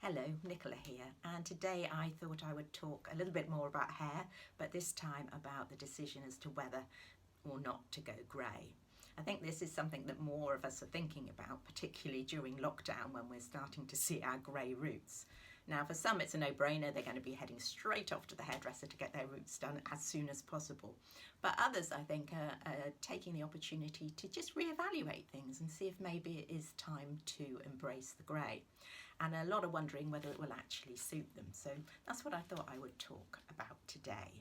Hello, Nicola here, and today I thought I would talk a little bit more about hair, but this time about the decision as to whether or not to go grey. I think this is something that more of us are thinking about, particularly during lockdown when we're starting to see our grey roots. Now, for some it's a no-brainer, they're going to be heading straight off to the hairdresser to get their roots done as soon as possible. But others, I think, are taking the opportunity to just reevaluate things and see if maybe it is time to embrace the grey. And a lot are wondering whether it will actually suit them. So that's what I thought I would talk about today.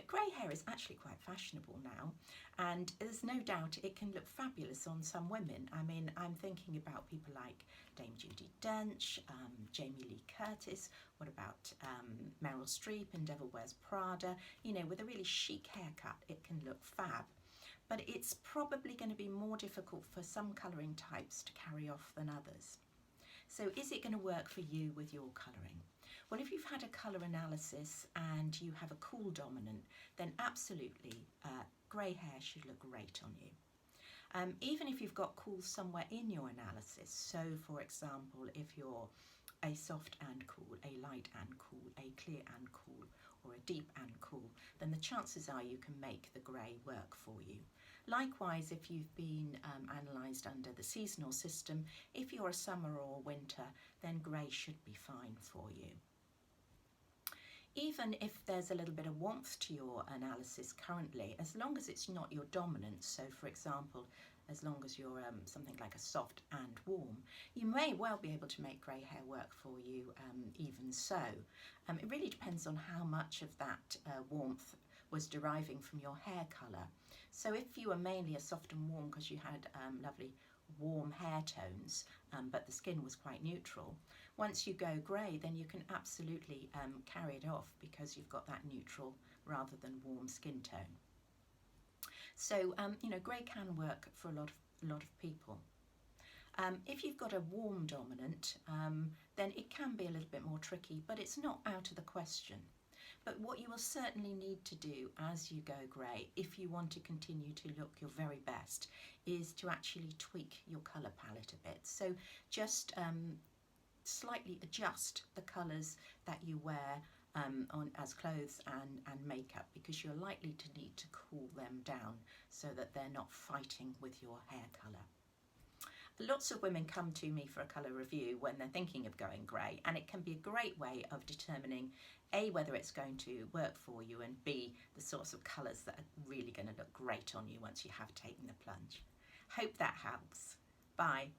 Grey hair is actually quite fashionable now, and there's no doubt it can look fabulous on some women. I mean, I'm thinking about people like Dame Judi Dench, Jamie Lee Curtis, what about Meryl Streep in Devil Wears Prada. You know, with a really chic haircut, it can look fab. But it's probably going to be more difficult for some colouring types to carry off than others. So is it going to work for you with your colouring? Well, if you've had a colour analysis and you have a cool dominant, then absolutely grey hair should look great on you. Even if you've got cool somewhere in your analysis, so for example, if you're a soft and cool, a light and cool, a clear and cool, or a deep and cool, then the chances are you can make the grey work for you. Likewise, if you've been analysed under the seasonal system, if you're a summer or winter, then grey should be fine for you. Even if there's a little bit of warmth to your analysis currently, as long as it's not your dominant, so for example, as long as you're something like a soft and warm, you may well be able to make grey hair work for you even so. It really depends on how much of that warmth was deriving from your hair colour. So if you were mainly a soft and warm because you had lovely warm hair tones, but the skin was quite neutral, once you go grey, then you can absolutely carry it off because you've got that neutral rather than warm skin tone. So grey can work for a lot of people. If you've got a warm dominant, then it can be a little bit more tricky, but it's not out of the question. But what you will certainly need to do as you go grey, if you want to continue to look your very best, is to actually tweak your colour palette a bit. So just slightly adjust the colours that you wear on as clothes and makeup, because you're likely to need to cool them down so that they're not fighting with your hair colour. Lots of women come to me for a colour review when they're thinking of going grey, and it can be a great way of determining A, whether it's going to work for you, and B, the sorts of colours that are really going to look great on you once you have taken the plunge. Hope that helps. Bye.